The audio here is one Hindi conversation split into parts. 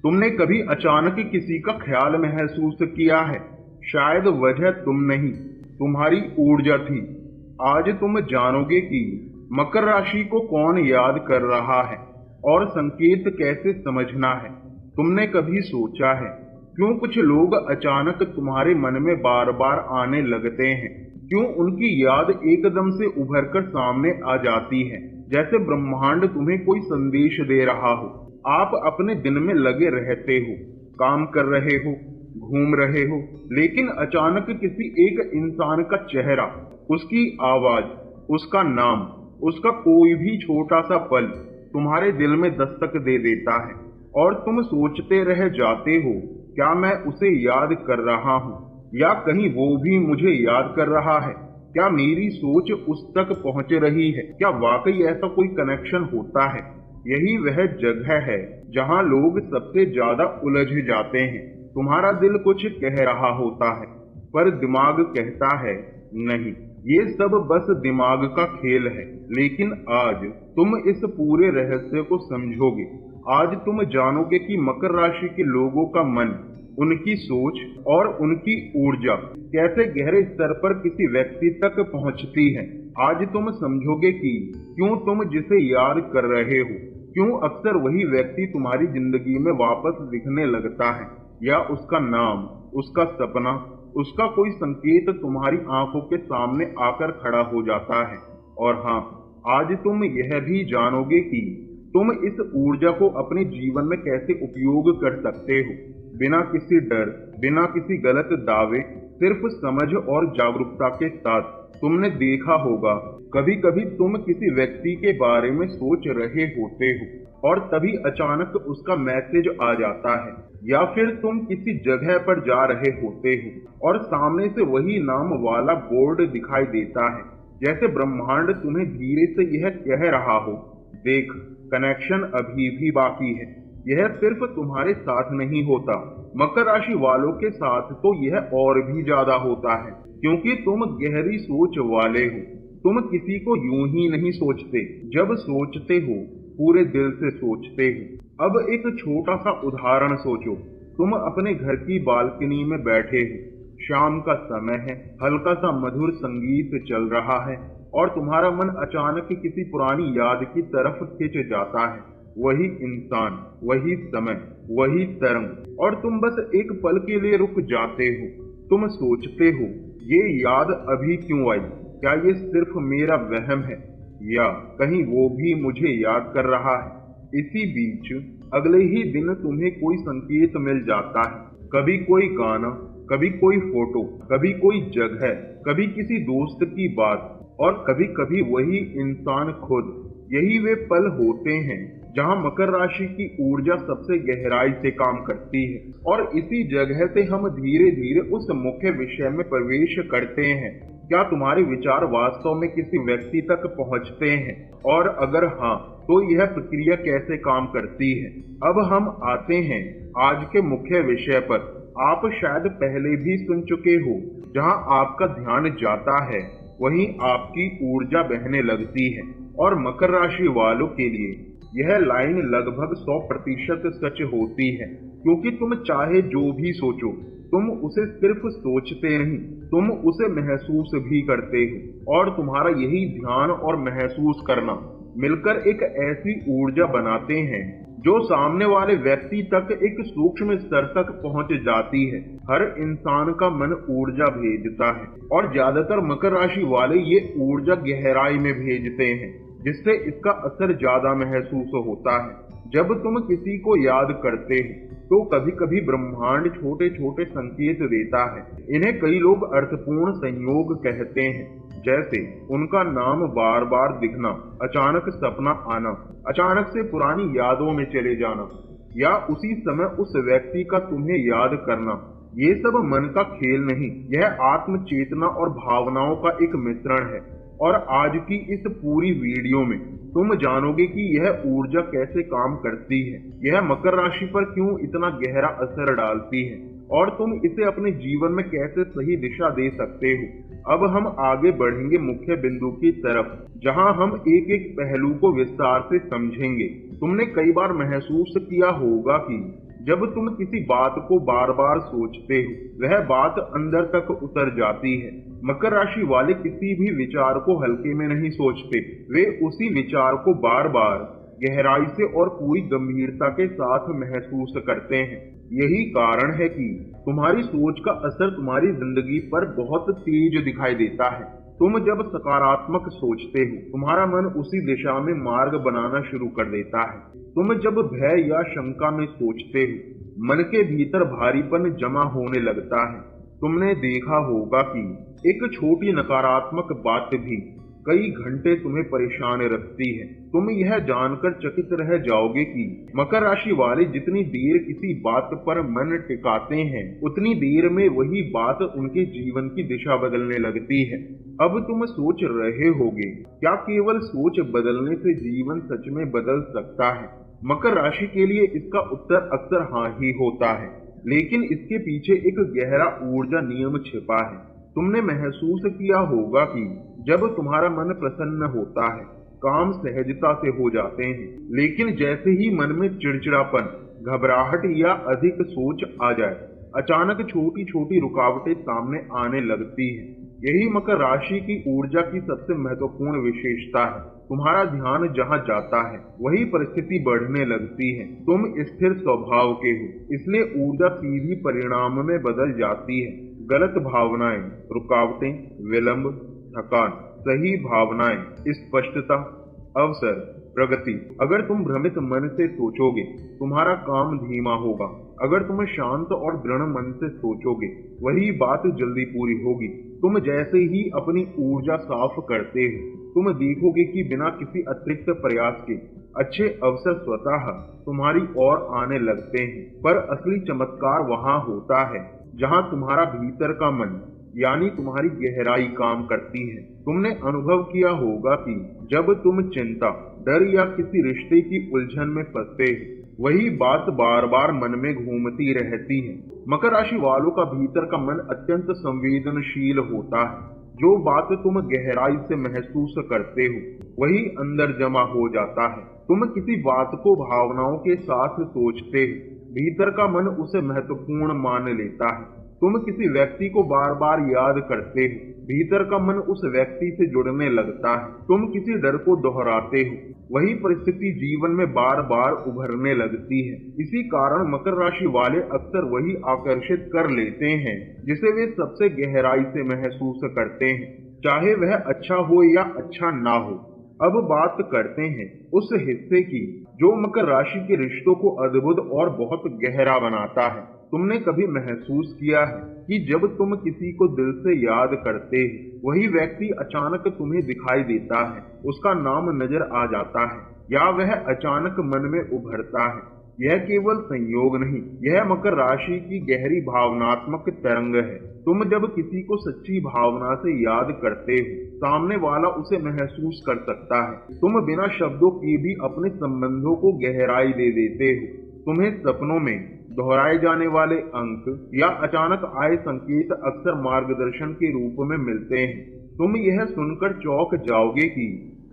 तुमने कभी अचानक किसी का ख्याल महसूस किया है? शायद वजह तुम नहीं, तुम्हारी ऊर्जा थी। आज तुम जानोगे कि मकर राशि को कौन याद कर रहा है और संकेत कैसे समझना है। तुमने कभी सोचा है क्यों कुछ लोग अचानक तुम्हारे मन में बार बार आने लगते हैं? क्यों उनकी याद एकदम से उभर कर सामने आ जाती है, जैसे ब्रह्मांड तुम्हें कोई संदेश दे रहा हो। आप अपने दिन में लगे रहते हो, काम कर रहे हो, घूम रहे हो, लेकिन अचानक किसी एक इंसान का चेहरा, उसकी आवाज, उसका नाम, उसका कोई भी छोटा सा पल तुम्हारे दिल में दस्तक दे देता है और तुम सोचते रह जाते हो, क्या मैं उसे याद कर रहा हूँ या कहीं वो भी मुझे याद कर रहा है? क्या मेरी सोच उस तक पहुंच रही है? क्या वाकई ऐसा कोई कनेक्शन होता है? यही वह जगह है जहां लोग सबसे ज्यादा उलझ जाते हैं। तुम्हारा दिल कुछ कह रहा होता है, पर दिमाग कहता है नहीं, ये सब बस दिमाग का खेल है। लेकिन आज तुम इस पूरे रहस्य को समझोगे। आज तुम जानोगे कि मकर राशि के लोगों का मन, उनकी सोच और उनकी ऊर्जा कैसे गहरे स्तर पर किसी व्यक्ति तक पहुंचती है। आज तुम समझोगे कि क्यों तुम जिसे याद कर रहे हो, क्यों अक्सर वही व्यक्ति तुम्हारी जिंदगी में वापस दिखने लगता है, या उसका नाम, उसका सपना, उसका कोई संकेत तुम्हारी आंखों के सामने आकर खड़ा हो जाता है। और हाँ, आज तुम यह भी जानोगे कि तुम इस ऊर्जा को अपने जीवन में कैसे उपयोग कर सकते हो, बिना किसी डर, बिना किसी गलत दावे, सिर्फ समझ और जागरूकता के साथ। तुमने देखा होगा, कभी कभी तुम किसी व्यक्ति के बारे में सोच रहे होते हो और तभी अचानक उसका मैसेज आ जाता है, या फिर तुम किसी जगह पर जा रहे होते हो और सामने से वही नाम वाला बोर्ड दिखाई देता है, जैसे ब्रह्मांड तुम्हें धीरे से यह कह रहा हो, देख, कनेक्शन अभी भी बाकी है। यह सिर्फ तुम्हारे साथ नहीं होता, मकर राशि वालों के साथ तो यह और भी ज्यादा होता है, क्योंकि तुम गहरी सोच वाले हो। तुम किसी को यूं ही नहीं सोचते, जब सोचते हो पूरे दिल से सोचते हो। अब एक छोटा सा उदाहरण सोचो। तुम अपने घर की बालकनी में बैठे हो, शाम का समय है, हल्का सा मधुर संगीत चल रहा है और तुम्हारा मन अचानक किसी पुरानी याद की तरफ खिंच जाता है। वही इंसान, वही समय, वही तरंग, और तुम बस एक पल के लिए रुक जाते हो। तुम सोचते हो, ये याद अभी क्यों आई? क्या ये सिर्फ मेरा वहम है या कहीं वो भी मुझे याद कर रहा है? इसी बीच अगले ही दिन तुम्हें कोई संकेत मिल जाता है, कभी कोई गाना, कभी कोई फोटो, कभी कोई जगह, कभी किसी दोस्त की बात, और कभी कभी वही इंसान खुद। यही वे पल होते हैं जहां मकर राशि की ऊर्जा सबसे गहराई से काम करती है, और इसी जगह से हम धीरे धीरे उस मुख्य विषय में प्रवेश करते हैं। क्या तुम्हारे विचार वास्तव में किसी व्यक्ति तक पहुंचते हैं? और अगर हाँ, तो यह प्रक्रिया कैसे काम करती है? अब हम आते हैं आज के मुख्य विषय पर। आप शायद पहले भी सुन चुके हो, जहां आपका ध्यान जाता है वहीं आपकी ऊर्जा बहने लगती है। और मकर राशि वालों के लिए यह लाइन लगभग 100% सच होती है, क्योंकि तुम चाहे जो भी सोचो, तुम उसे सिर्फ सोचते नहीं, तुम उसे महसूस भी करते हो। और तुम्हारा यही ध्यान और महसूस करना मिलकर एक ऐसी ऊर्जा बनाते हैं जो सामने वाले व्यक्ति तक एक सूक्ष्म स्तर तक पहुंच जाती है। हर इंसान का मन ऊर्जा भेजता है, और ज्यादातर मकर राशि वाले ये ऊर्जा गहराई में भेजते हैं, जिससे इसका असर ज्यादा महसूस होता है। जब तुम किसी को याद करते हो तो कभी कभी ब्रह्मांड छोटे छोटे संकेत देता है। इन्हें कई लोग अर्थपूर्ण संयोग कहते हैं, जैसे उनका नाम बार बार दिखना, अचानक सपना आना, अचानक से पुरानी यादों में चले जाना, या उसी समय उस व्यक्ति का तुम्हें याद करना। ये सब मन का खेल नहीं, यह आत्म चेतना और भावनाओं का एक मिश्रण है। और आज की इस पूरी वीडियो में तुम जानोगे कि यह ऊर्जा कैसे काम करती है, यह मकर राशि पर क्यों इतना गहरा असर डालती है, और तुम इसे अपने जीवन में कैसे सही दिशा दे सकते हो। अब हम आगे बढ़ेंगे मुख्य बिंदु की तरफ, जहां हम एक एक पहलू को विस्तार से समझेंगे। तुमने कई बार महसूस किया होगा कि जब तुम किसी बात को बार बार सोचते हो, वह बात अंदर तक उतर जाती है। मकर राशि वाले किसी भी विचार को हल्के में नहीं सोचते, वे उसी विचार को बार बार गहराई से और पूरी गंभीरता के साथ महसूस करते हैं। यही कारण है कि तुम्हारी सोच का असर तुम्हारी जिंदगी पर बहुत तेज दिखाई देता है। तुम जब सकारात्मक सोचते हो, तुम्हारा मन उसी दिशा में मार्ग बनाना शुरू कर देता है। तुम जब भय या शंका में सोचते हो, मन के भीतर भारीपन जमा होने लगता है। तुमने देखा होगा कि एक छोटी नकारात्मक बात भी कई घंटे तुम्हें परेशान रखती है। तुम यह जानकर चकित रह जाओगे कि मकर राशि वाले जितनी देर किसी बात पर मन टिकाते हैं, उतनी देर में वही बात उनके जीवन की दिशा बदलने लगती है। अब तुम सोच रहे होगे, क्या केवल सोच बदलने से जीवन सच में बदल सकता है? मकर राशि के लिए इसका उत्तर अक्सर हाँ ही होता है, लेकिन इसके पीछे एक गहरा ऊर्जा नियम छिपा है। तुमने महसूस किया होगा कि जब तुम्हारा मन प्रसन्न होता है, काम सहजता से हो जाते हैं, लेकिन जैसे ही मन में चिड़चिड़ापन, घबराहट या अधिक सोच आ जाए, अचानक छोटी छोटी रुकावटें सामने आने लगती हैं। यही मकर राशि की ऊर्जा की सबसे महत्वपूर्ण विशेषता है। तुम्हारा ध्यान जहां जाता है, वही परिस्थिति बढ़ने लगती है। तुम स्थिर स्वभाव के हो, इसलिए ऊर्जा सीधी परिणाम में बदल जाती है। गलत भावनाएं, रुकावटें, विलंब, थकान, सही भावनाएं, स्पष्टता, अवसर, प्रगति। अगर तुम भ्रमित मन से सोचोगे, तुम्हारा काम धीमा होगा। अगर तुम शांत और दृढ़ मन से सोचोगे, वही बात जल्दी पूरी होगी। तुम जैसे ही अपनी ऊर्जा साफ करते हो, तुम देखोगे कि बिना किसी अतिरिक्त प्रयास के अच्छे अवसर स्वतः तुम्हारी ओर आने लगते हैं। पर असली चमत्कार वहां होता है जहां तुम्हारा भीतर का मन, यानी तुम्हारी गहराई काम करती है। तुमने अनुभव किया होगा कि जब तुम चिंता, डर या किसी रिश्ते की उलझन में फंसते हो, वही बात बार बार मन में घूमती रहती है। मकर राशि वालों का भीतर का मन अत्यंत संवेदनशील होता है। जो बात तुम गहराई से महसूस करते हो, वही अंदर जमा हो जाता है। तुम किसी बात को भावनाओं के साथ सोचते हो, भीतर का मन उसे महत्वपूर्ण मान लेता है। तुम किसी व्यक्ति को बार बार याद करते हो, भीतर का मन उस व्यक्ति से जुड़ने लगता है। तुम किसी डर को दोहराते हो, वही परिस्थिति जीवन में बार बार उभरने लगती है। इसी कारण मकर राशि वाले अक्सर वही आकर्षित कर लेते हैं जिसे वे सबसे गहराई से महसूस करते हैं, चाहे वह अच्छा हो या अच्छा ना हो। अब बात करते हैं उस हिस्से की जो मकर राशि के रिश्तों को अद्भुत और बहुत गहरा बनाता है। तुमने कभी महसूस किया है कि जब तुम किसी को दिल से याद करते हो, वही व्यक्ति अचानक तुम्हें दिखाई देता है, उसका नाम नजर आ जाता है, या वह अचानक मन में उभरता है? यह केवल संयोग नहीं, यह मकर राशि की गहरी भावनात्मक तरंग है। तुम जब किसी को सच्ची भावना से याद करते हो, सामने वाला उसे महसूस कर सकता है। तुम बिना शब्दों के भी अपने संबंधों को गहराई दे देते हो। तुम्हें सपनों में दोहराए जाने वाले अंक या अचानक आए संकेत अक्सर मार्गदर्शन के रूप में मिलते हैं। तुम यह सुनकर चौंक जाओगे कि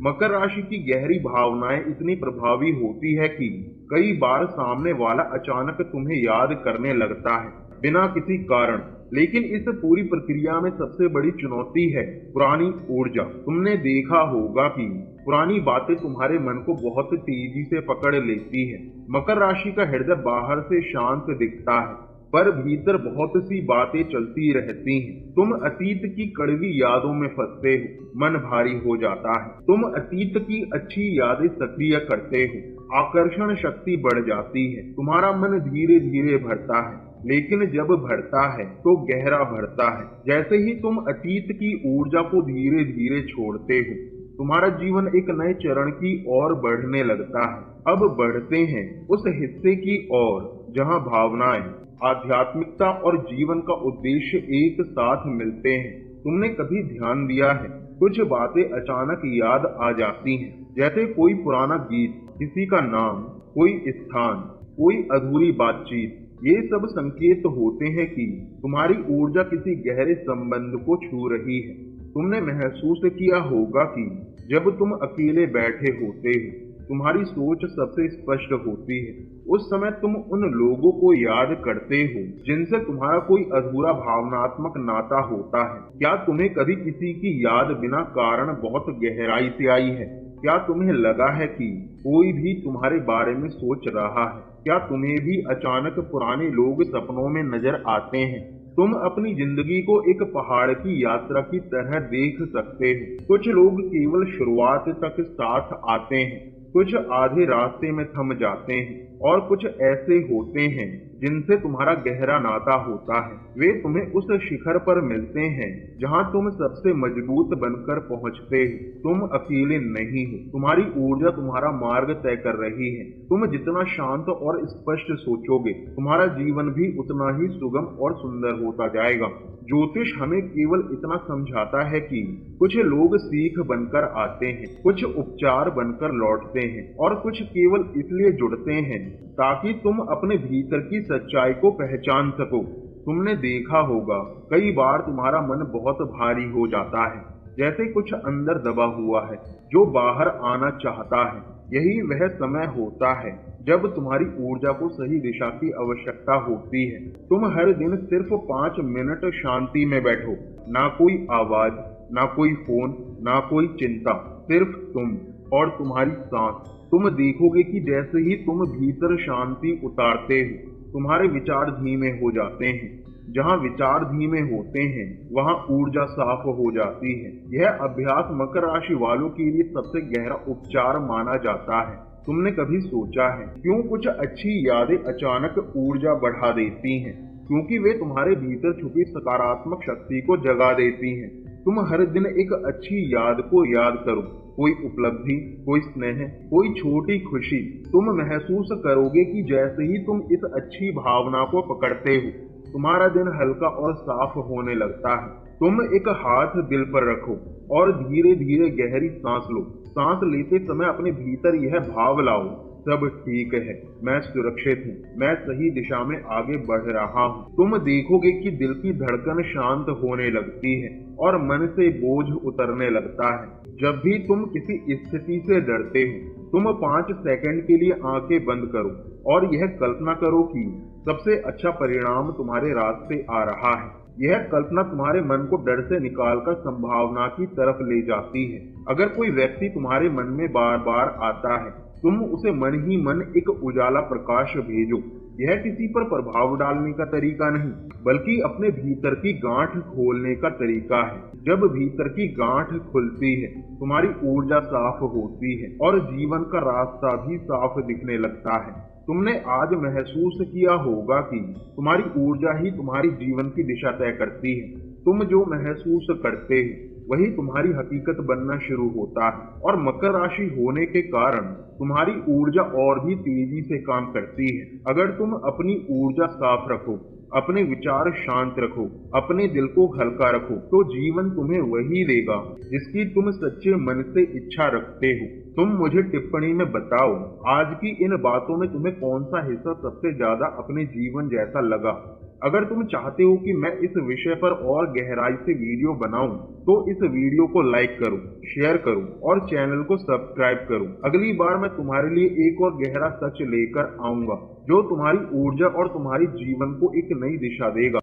मकर राशि की गहरी भावनाएं इतनी प्रभावी होती है कि कई बार सामने वाला अचानक तुम्हें याद करने लगता है, बिना किसी कारण। लेकिन इस पूरी प्रक्रिया में सबसे बड़ी चुनौती है पुरानी ऊर्जा। तुमने देखा होगा कि पुरानी बातें तुम्हारे मन को बहुत तेजी से पकड़ लेती है। मकर राशि का हृदय बाहर से शांत दिखता है, पर भीतर बहुत सी बातें चलती रहती हैं। तुम अतीत की कड़वी यादों में फंसते हो, मन भारी हो जाता है। तुम अतीत की अच्छी यादें सक्रिय करते हो, आकर्षण शक्ति बढ़ जाती है। तुम्हारा मन धीरे धीरे भरता है, लेकिन जब भरता है तो गहरा भरता है। जैसे ही तुम अतीत की ऊर्जा को धीरे धीरे छोड़ते हो, तुम्हारा जीवन एक नए चरण की ओर बढ़ने लगता है। अब बढ़ते हैं उस हिस्से की ओर जहां भावनाएं, आध्यात्मिकता और जीवन का उद्देश्य एक साथ मिलते हैं। तुमने कभी ध्यान दिया है, कुछ बातें अचानक याद आ जाती हैं, जैसे कोई पुराना गीत, किसी का नाम, कोई स्थान, कोई अधूरी बातचीत। ये सब संकेत होते हैं कि तुम्हारी ऊर्जा किसी गहरे संबंध को छू रही है। तुमने महसूस किया होगा कि जब तुम अकेले बैठे होते हो, तुम्हारी सोच सबसे स्पष्ट होती है। उस समय तुम उन लोगों को याद करते हो जिनसे तुम्हारा कोई अधूरा भावनात्मक नाता होता है। क्या तुम्हें कभी किसी की याद बिना कारण बहुत गहराई से आई है? क्या तुम्हें लगा है कि कोई भी तुम्हारे बारे में सोच रहा है? क्या तुम्हें भी अचानक पुराने लोग सपनों में नजर आते हैं? तुम अपनी जिंदगी को एक पहाड़ की यात्रा की तरह देख सकते हो। कुछ लोग केवल शुरुआत तक साथ आते हैं, कुछ आधे रास्ते में थम जाते हैं और कुछ ऐसे होते हैं जिनसे तुम्हारा गहरा नाता होता है। वे तुम्हें उस शिखर पर मिलते हैं जहां तुम सबसे मजबूत बनकर पहुंचते हो। तुम अकेले नहीं हो, तुम्हारी ऊर्जा तुम्हारा मार्ग तय कर रही है। तुम जितना शांत और स्पष्ट सोचोगे, तुम्हारा जीवन भी उतना ही सुगम और सुंदर होता जाएगा। ज्योतिष हमें केवल इतना समझाता है कि कुछ लोग सीख बनकर आते हैं, कुछ उपचार बनकर लौटते हैं और कुछ केवल इसलिए जुड़ते हैं ताकि तुम अपने भीतर की सच्चाई को पहचान सको। तुमने देखा होगा कई बार तुम्हारा मन बहुत भारी हो जाता है, जैसे कुछ अंदर दबा हुआ है जो बाहर आना चाहता है। यही वह समय होता है जब तुम्हारी ऊर्जा को सही दिशा की आवश्यकता होती है। तुम हर दिन सिर्फ 5 मिनट शांति में बैठो, ना कोई आवाज, ना कोई फोन, ना कोई चिंता, सिर्फ तुम और तुम्हारी सांस। तुम देखोगे कि जैसे ही तुम भीतर शांति उतारते हो, तुम्हारे विचार धीमे हो जाते हैं। जहाँ विचार धीमे होते हैं वहाँ ऊर्जा साफ हो जाती है। यह अभ्यास मकर राशि वालों के लिए सबसे गहरा उपचार माना जाता है। तुमने कभी सोचा है क्यों कुछ अच्छी यादें अचानक ऊर्जा बढ़ा देती हैं? क्योंकि वे तुम्हारे भीतर छुपी सकारात्मक शक्ति को जगा देती हैं। तुम हर दिन एक अच्छी याद को याद करो, कोई उपलब्धि, कोई स्नेह, कोई छोटी खुशी। तुम महसूस करोगे कि जैसे ही तुम इस अच्छी भावना को पकड़ते हो, तुम्हारा दिन हल्का और साफ होने लगता है। तुम एक हाथ दिल पर रखो और धीरे धीरे गहरी सांस लो। सांस लेते समय अपने भीतर यह भाव लाओ, सब ठीक है, मैं सुरक्षित हूँ, मैं सही दिशा में आगे बढ़ रहा हूँ। तुम देखोगे कि दिल की धड़कन शांत होने लगती है और मन से बोझ उतरने लगता है। जब भी तुम किसी स्थिति से डरते हो, तुम 5 सेकंड के लिए आंखें बंद करो और यह कल्पना करो कि सबसे अच्छा परिणाम तुम्हारे रास्ते आ रहा है। यह कल्पना तुम्हारे मन को डर से निकालकर संभावना की तरफ ले जाती है। अगर कोई व्यक्ति तुम्हारे मन में बार बार आता है, तुम उसे मन ही मन एक उजाला प्रकाश भेजो। यह किसी पर प्रभाव डालने का तरीका नहीं, बल्कि अपने भीतर की गांठ खोलने का तरीका है। जब भीतर की गांठ खुलती है, तुम्हारी ऊर्जा साफ होती है और जीवन का रास्ता भी साफ दिखने लगता है। तुमने आज महसूस किया होगा कि तुम्हारी ऊर्जा ही तुम्हारी जीवन की दिशा तय करती है। तुम जो महसूस करते हो वही तुम्हारी हकीकत बनना शुरू होता है। और मकर राशि होने के कारण तुम्हारी ऊर्जा और भी तेजी से काम करती है। अगर तुम अपनी ऊर्जा साफ रखो, अपने विचार शांत रखो, अपने दिल को हल्का रखो, तो जीवन तुम्हें वही देगा जिसकी तुम सच्चे मन से इच्छा रखते हो। तुम मुझे टिप्पणी में बताओ, आज की इन बातों में तुम्हें कौन सा हिस्सा सबसे ज्यादा अपने जीवन जैसा लगा। अगर तुम चाहते हो कि मैं इस विषय पर और गहराई से वीडियो बनाऊं, तो इस वीडियो को लाइक करो, शेयर करो और चैनल को सब्सक्राइब करो। अगली बार मैं तुम्हारे लिए एक और गहरा सच लेकर आऊंगा जो तुम्हारी ऊर्जा और तुम्हारी जीवन को एक नई दिशा देगा।